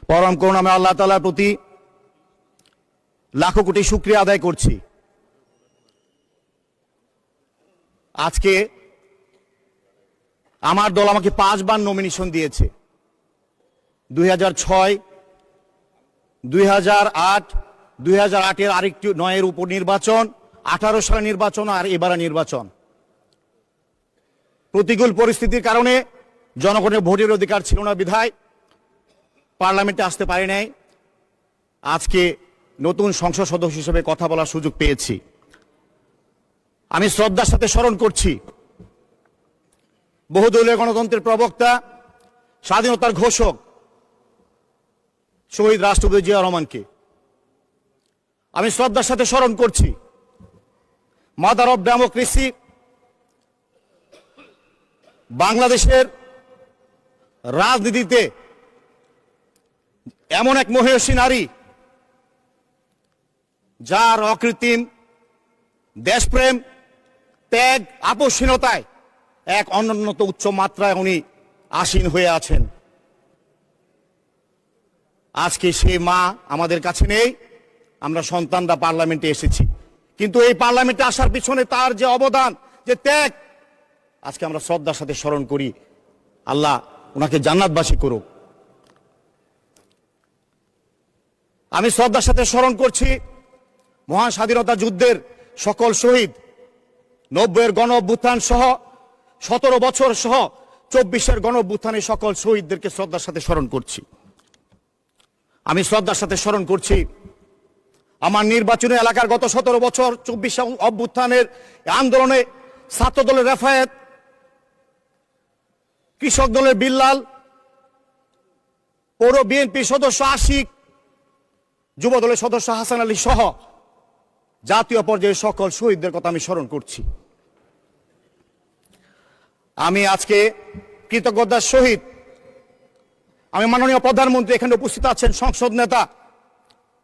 পরম করুণাময় আল্লাহ তাআলার প্রতি লাখো কোটি শুকরিয়া আদায় করছি। আজকে আমার দল আমাকে 5 বার নমিনেশন দিয়েছে। 2006, 2008, 2008-এর আরেকটি 9-এর উপনির্বাচন, 18 সালের নির্বাচন আর এবারে নির্বাচন। প্রতিকূল পরিস্থিতির কারণে জনগণের ভোটের অধিকার ছিল না বিধায় পার্লামেন্টে আসতে পারি নাই। আজকে নতুন সংসদ সদস্য হিসেবে কথা বলার সুযোগ পেয়েছি। আমি শ্রদ্ধার সাথে স্মরণ করছি বহুদলীয় গণতন্ত্রের প্রবক্তা, স্বাধীনতার ঘোষক শহীদ রাষ্ট্রপতি জিয়া রহমানকে। আমি শ্রদ্ধার সাথে স্মরণ করছি মাদার অফ ডেমোক্রেসি, বাংলাদেশের রাজনীতিতে এমন এক মহিষী নারী যার অকৃত্রিম দেশপ্রেম, ত্যাগ, আপসহীনতায় এক অনুন্নত উচ্চ মাত্রায় উনি আসীন হয়ে আছেন। আজকে সেই মা আমাদের কাছে নেই, আমরা সন্তানরা পার্লামেন্টে এসেছি, কিন্তু এই পার্লামেন্টে আসার পিছনে তার যে অবদান, যে ত্যাগ, আজকে আমরা শ্রদ্ধার সাথে স্মরণ করি। আল্লাহ ওনাকে জান্নাতবাসী করুক। আমি শ্রদ্ধার সাথে স্মরণ করছি মহান স্বাধীনতা যুদ্ধের সকল শহীদ, 90-এর গণ অভ্যুত্থান সহ 17 বছর সহ 24-এর গণ অভ্যুত্থানের সকল শহীদদেরকে শ্রদ্ধার সাথে স্মরণ করছি। আমি শ্রদ্ধার সাথে স্মরণ করছি আমার নির্বাচনী এলাকার গত 17 বছর 24 অভ্যুত্থানের আন্দোলনে ছাত্র দলের রেফায়েত, কৃষক দলের বিল্লাল, পৌর বিএনপি সদস্য আশিক, যুব দলের সদস্য হাসান আলী সহ জাতীয় পর্যায়ের সকল শহীদদের কথা আমি স্মরণ করছি। আমি আজকে কৃতজ্ঞতার সহিত আমি মাননীয় প্রধানমন্ত্রী এখানে উপস্থিত আছেন, সংসদ নেতা,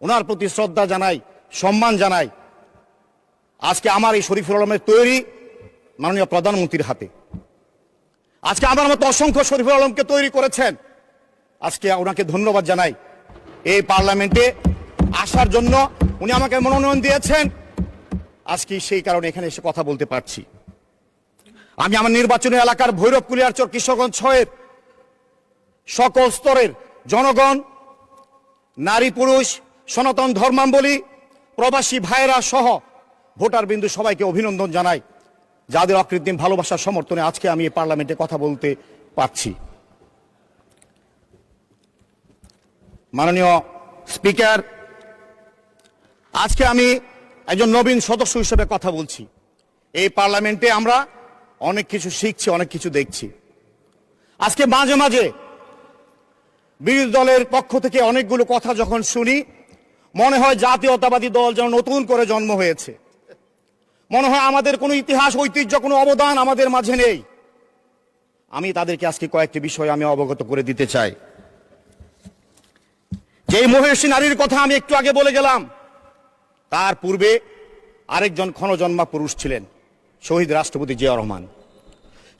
ওনার প্রতি শ্রদ্ধা জানাই, সম্মান জানাই। আজকে আমার এই শরীফুল আলমের তৈরি মাননীয় প্রধানমন্ত্রীর হাতে। আজকে আমার মতো অসংখ্য শরীফুল আলমকে তৈরি করেছেন, আজকে ওনাকে ধন্যবাদ জানাই। এই পার্লামেন্টে আসার জন্য উনি আমাকে মনোনয়ন দিয়েছেন, আজকে সেই কারণে এখানে এসে কথা বলতে পারছি। আমি আমার নির্বাচনী এলাকার ভৈরব কুলিয়ারচর কিশোরগঞ্জ 6-এর সকল স্তরের জনগণ, নারী পুরুষ, সনাতন ধর্মাবলম্বী, প্রবাসী ভাইরা সহ ভোটার বিন্দু সবাইকে অভিনন্দন জানাই, যাদের অকৃত্রিম ভালোবাসার সমর্থনে আজকে আমি এই পার্লামেন্টে কথা বলতে পারছি। মাননীয় স্পিকার, আজকে আমি একজন নবীন সদস্য হিসেবে কথা বলছি। এই পার্লামেন্টে আমরা অনেক কিছু শিখছি, অনেক কিছু দেখছি। আজকে মাঝে মাঝে বিরোধী দলের পক্ষ থেকে অনেকগুলো কথা যখন শুনি, মনে হয় জাতীয়তাবাদী দল যেন নতুন করে জন্ম হয়েছে। মনে হয় আমাদের কোনো ইতিহাস, ঐতিহ্য, কোনো অবদান আমাদের মাঝে নেই। আমি তাদেরকে আজকে কয়েকটি বিষয় আমি অবগত করে দিতে চাই। যে মহিষী নারীর কথা আমি একটু আগে বলে গেলাম, তার পূর্বে আরেকজন ক্ষণজন্মা পুরুষ ছিলেন, শহীদ রাষ্ট্রপতি জিয়া রহমান।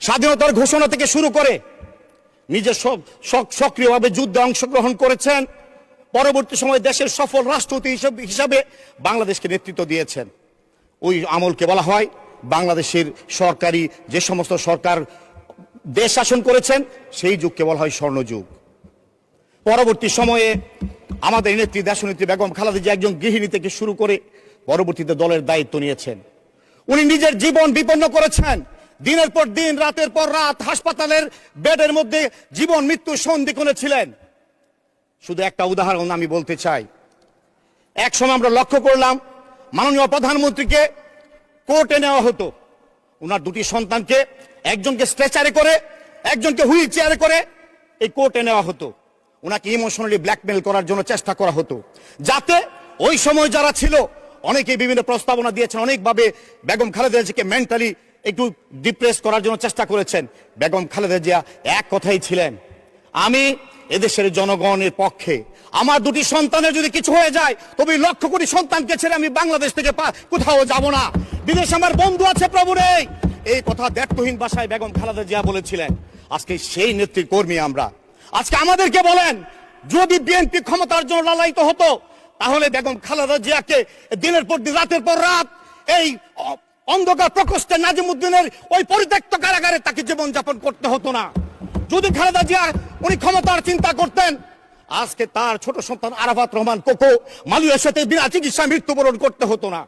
স্বাধীনতার ঘোষণা থেকে শুরু করে নিজে সক্রিয়ভাবে যুদ্ধে অংশগ্রহণ করেছেন। পরবর্তী সময়ে দেশের সফল রাষ্ট্রপতি হিসাবে বাংলাদেশকে নেতৃত্ব দিয়েছেন। ওই আমলকে বলা হয় বাংলাদেশের সরকারি যে সমস্ত সরকার দেশ শাসন করেছেন সেই যুগকে বলা হয় স্বর্ণযুগ। পরবর্তী সময়ে আমাদের নেত্রী দেশনেত্রী বেগম খালেদা জিয়া একজন গৃহিণী থেকে শুরু করে পরবর্তীতে দলের দায়িত্ব নিয়েছেন। উনি নিজের জীবন বিপন্ন করেছেন, দিনের পর দিন, রাতের পর রাত হাসপাতালের বেডের মধ্যে জীবন মৃত্যু সন্ধিক্ষণে ছিলেন। শুধু একটা উদাহরণ আমি বলতে চাই। এক সময় আমরা লক্ষ্য করলাম মাননীয় প্রধানমন্ত্রীকে কোর্টে নেওয়া হতো, ওনার দুটি সন্তানকে, একজনকে স্ট্রেচারে করে, একজনকে হুইল চেয়ারে করে এই কোর্টে নেওয়া হতো। ওনাকে ইমোশনালি ব্ল্যাকমেল করার জন্য চেষ্টা করা হতো, যাতে ওই সময় যারা ছিল অনেকে বিভিন্ন প্রস্তাবনা দিয়েছেন, অনেকভাবে বেগম খালেদা জিয়াকে মেন্টালি একটু ডিপ্রেস করার জন্য চেষ্টা করেছেন। বেগম খালেদা জিয়া এক কথাই ছিলেন, আমি এদেশের জনগণের পক্ষে, আমার দুটি সন্তানের যদি কিছু হয়ে যায় তবে লক্ষ কোটি সন্তানকে ছেড়ে আমি বাংলাদেশ থেকে কোথাও যাব না, বিদেশে আমার বন্ধু আছে প্রভু নেই, এই কথা দ্ব্যর্থহীন ভাষায় বেগম খালেদা জিয়া বলেছিলেন। আজকে সেই নেত্রী কর্মী আমরা। আজকে আমাদেরকে বলেন যদি বিএনপি ক্ষমতার জন্য লালায়িত হতো তাহলে বেগম খালেদা জিয়াকে দিনের পর দিন রাতের পর রাত এই অন্ধকার প্রকোষ্ঠে নাজিমুদ্দিনের ওই পরিত্যক্ত কারাগারে তাকে জীবনযাপন করতে হতো না। যদি খালেদা জিয়া উনি ক্ষমতার চিন্তা করতেন, আজকে তার ছোট সন্তান আরাফাত রহমান কোকো মালয়েশিয়াতে বিনা চিকিৎসা মৃত্যুবরণ করতে হতো না।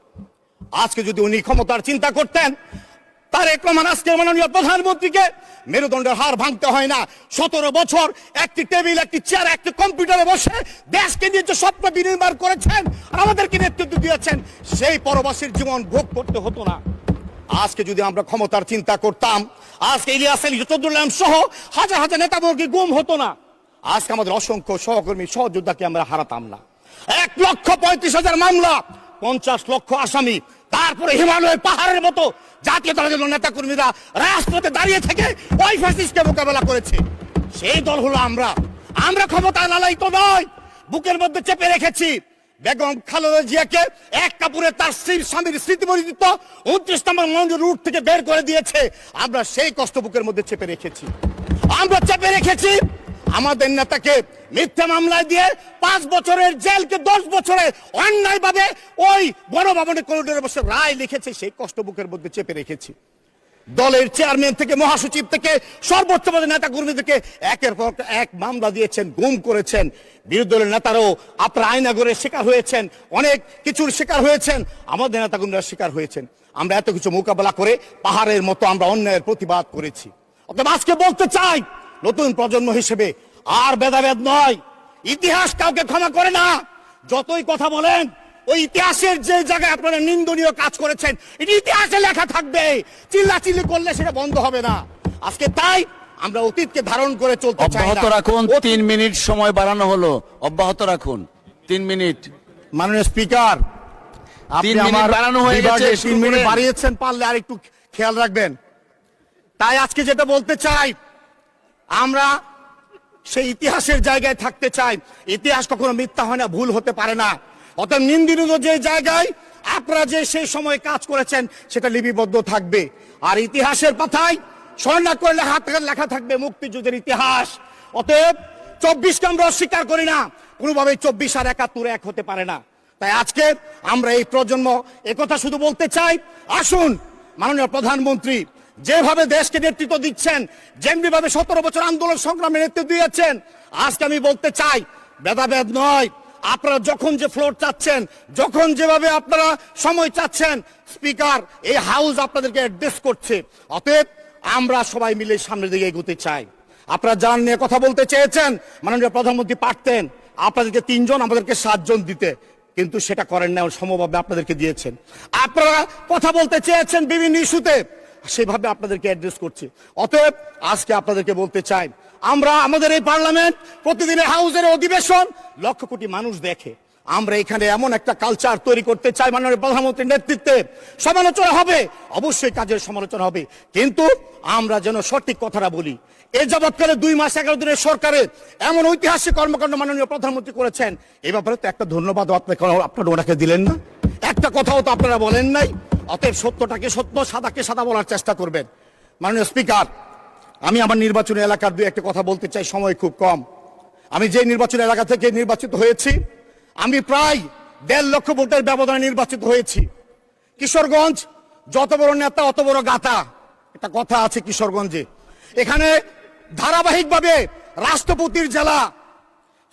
আজকে যদি উনি ক্ষমতার চিন্তা করতেন, তারেক রহমান আজকে মাননীয় প্রধানমন্ত্রীকে মেরুদণ্ডের হাড় ভাঙতে হয় না। 17 বছর একটি টেবিল, একটি চেয়ার, একটি কম্পিউটারে বসে দেশকে নিয়ে যে স্বপ্ন বিনির্মাণ করেছেন আর আমাদেরকে নেতৃত্ব দিয়েছেন, সেই পরবাসীর জীবন ভোগ করতে হতো না। আজকে যদি আমরা ক্ষমতার চিন্তা করতাম, আজকে ইলিয়াস আলী চৌধুরী সহ হাজার হাজার নেতাবর্গী গুম হতো না। আজকে আমাদের অসংখ্য সহকর্মী সহযোদ্ধাকে আমরা হারাতাম না। 1,35,000 মামলা, 50 লক্ষ আসামি, তারপরে হিমালয়ের পাহাড়ের মতো জাতীয় দলের নেতা কর্মীরা রাজপথে দাঁড়িয়ে থেকে ওই ফ্যাসিস্টকে মোকাবেলা করেছে। সেই দল হলো আমরা। আমরা ক্ষমতায় লালায়িত নয়, বুকের মধ্যে চেপে রেখেছি। বেগম খালেদা জিয়াকে এক কাপড়ে তার স্বামীর স্মৃতিমণ্ডিত 29 নম্বর মঞ্জুর রুট থেকে বের করে দিয়েছে। আমরা সেই কষ্ট বুকের মধ্যে চেপে রেখেছি। আমরা চেপে রেখেছি আমাদের নেতাকে মিথ্যা মামলায় দিয়ে 5 বছরের জেলকে 10 বছরে অন্যায়ভাবে ওই গণভবনে করিডোরে বসে রায় লিখেছে, সেই কষ্ট বুকের মধ্যে চেপে রেখেছি। দলের চেয়ারম্যান থেকে মহাসচিব থেকে সর্বোচ্চ পদের নেতা কর্মীদেরকে একের পর এক মামলা দিয়েছেন, গুম করেছেন। বিরোধী দলের নেতারাও আপনারা আয়নাগরের শিকার হয়েছেন, অনেক কিছুর শিকার হয়েছেন, আমাদের নেতা কর্মীরা শিকার হয়েছেন। আমরা এত কিছু মোকাবেলা করে পাহাড়ের মতো আমরা অন্যায়ের প্রতিবাদ করেছি। অতএব আজকে বলতে চাই, নতুন প্রজন্ম হিসেবে আর ভেদাভেদ নয়। ইতিহাস কাউকে ক্ষমা করে না। যতই কথা বলেন, ওই ইতিহাসের যে জায়গায় আপনারা নিন্দনীয় কাজ করেছেন, এটি ইতিহাসে লেখা থাকবে। চিল্লাচিল্লি করলে সেটা বন্ধ হবে না। আজকে তাই আমরা অতীতকে ধারণ করে চলতে চাই না। অব্যাহত রাখুন, 3 মিনিট সময় বাড়ানো হলো। অব্যাহত রাখুন 3 মিনিট। মাননীয় স্পিকার, আপনি 3 মিনিট আমার বাড়ানো হয়ে গেছে, 3 মিনিট বাড়িয়েছেন, পারলে আর একটু খেয়াল রাখবেন। তাই আজকে যেটা বলতে চাই, আমরা সেই ইতিহাসের জায়গায় থাকতে চাই। ইতিহাস কখনো মিথ্যা হয় না, ভুল হতে পারে না। অতএব নিন্দনীয় যে জায়গায় আপনারা যে সেই সময় কাজ করেছেন সেটা লিপিবদ্ধ থাকবে। আর ইতিহাসের পাতায় স্বর্ণাক্ষরে করে লেখা থাকবে মুক্তিযুদ্ধের ইতিহাস। অতএব 24কে আমরা অস্বীকার করি না, কোনোভাবে 24 আর 71 এক হতে পারে না। তাই আজকে আমরা এই প্রজন্ম একথা শুধু বলতে চাই, আসুন মাননীয় প্রধানমন্ত্রী যেভাবে দেশকে নেতৃত্ব দিচ্ছেন, যেমনি ভাবে 17 বছর আন্দোলন সংগ্রামে নেতৃত্ব দিয়েছেন, আজকে আমি বলতে চাই ভেদাভেদ নয়। আপনারা যখন যে ফ্লোর চাচ্ছেন, যখন যেভাবে আপনারা সময় চাচ্ছেন, স্পিকার এই হাউস আপনাদেরকে অ্যাড্রেস করছে। অতএব আমরা সবাই মিলে সামনের দিকে এগোতে চাই। আপনারা যান নিয়ে কথা বলতে চেয়েছেন, মাননীয় প্রধানমন্ত্রী পারতেন আপনাদেরকে 3 জন, আমাদেরকে 7 জন দিতে, কিন্তু সেটা করেন না, সমভাবে আপনাদেরকে দিয়েছেন। আপনারা কথা বলতে চেয়েছেন বিভিন্ন ইস্যুতে, সেভাবে আপনাদেরকে অ্যাড্রেস করছি। অতএব আজকে আপনাদেরকে বলতে চাই, আমরা আমাদের এই পার্লামেন্ট প্রতিদিনের হাউসের অধিবেশন লক্ষ কোটি মানুষ দেখে। আমরা এখানে এমন একটা কালচার তৈরি করতে চাই, মাননীয় প্রধানমন্ত্রীর নেতৃত্বে সমালোচনা হবে, অবশ্যই কাজের সমালোচনা হবে, কিন্তু আমরা যেন সঠিক কথাটা বলি। এই যাবৎকালে 2 মাস 11 দিনের সরকারের এমন ঐতিহাসিক কর্মকাণ্ড মাননীয় প্রধানমন্ত্রী করেছেন, এই ব্যাপারে তো একটা ধন্যবাদ আপনারা ওনাকে দিলেন না, একটা কথাও তো আপনারা বলেন নাই। অতএব সত্যটাকে সত্য, সাদাকে সাদা বলার চেষ্টা করবেন। মাননীয় স্পিকার, আমি আমার নির্বাচনী এলাকার 2-1 কথা বলতে চাই, সময় খুব কম। আমি যে নির্বাচনী এলাকা থেকে নির্বাচিত হয়েছি, আমি প্রায় 1.5 লক্ষ ভোটের ব্যবধানে নির্বাচিত হয়েছি। কিশোরগঞ্জ যত বড় নেতা অত বড় গাতা, একটা কথা আছে কিশোরগঞ্জে। এখানে ধারাবাহিকভাবে রাষ্ট্রপতির জেলা,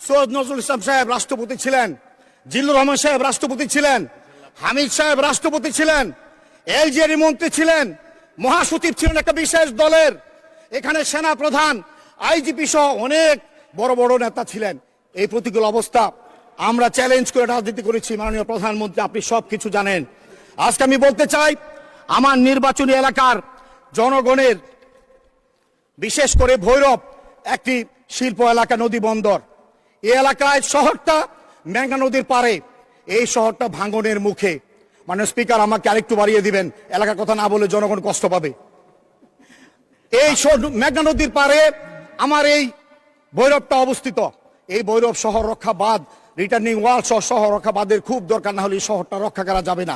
সৈয়দ নজরুল ইসলাম সাহেব রাষ্ট্রপতি ছিলেন, জিল্লুর রহমান সাহেব রাষ্ট্রপতি ছিলেন, হামিদ সাহেব রাষ্ট্রপতি ছিলেন, এলজিআর মন্ত্রী ছিলেন, মহাসচিব ছিলেন একটা বিশেষ দলের, এখানে সেনা প্রধান, আইজিপি সহ অনেক বড় বড় নেতা ছিলেন। এই প্রতিকূল অবস্থা আমরা চ্যালেঞ্জ করে রাজনীতি করেছি। মাননীয় প্রধানমন্ত্রী, আপনি সব কিছু জানেন। আজকে আমি বলতে চাই, আমার নির্বাচনী এলাকার জনগণের, বিশেষ করে ভৈরব একটি শিল্প এলাকা, নদী বন্দর, এই এলাকায় শহরটা মেঘনা নদীর পারে, এই শহরটা ভাঙনের মুখে। মাননীয় স্পিকার, আমাকে আরেকটু বাড়িয়ে দিবেন, এলাকার কথা না বলে জনগণ কষ্ট পাবে। এই মেঘনা নদীর পারে আমার এই ভৈরবটা অবস্থিত। এই ভৈরব শহর রক্ষা বাঁধ, রিটার্নিং ওয়াল সহ শহর রক্ষা বাঁধের খুব দরকার, না হলে এই শহরটা রক্ষা করা যাবে না।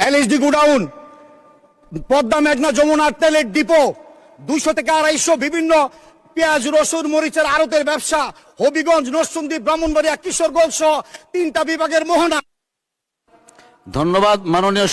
এলএসডি গোডাউন, পদ্মা মেঘনা যমুনার তেলের ডিপো, 200 থেকে 250 বিভিন্ন পেঁয়াজ রসুন মরিচের আড়তের ব্যবসা, হবিগঞ্জ, নরসিংদী, ব্রাহ্মণবাড়িয়া, কিশোরগঞ্জ সহ 3টা বিভাগের মোহনা। ধন্যবাদ মাননীয়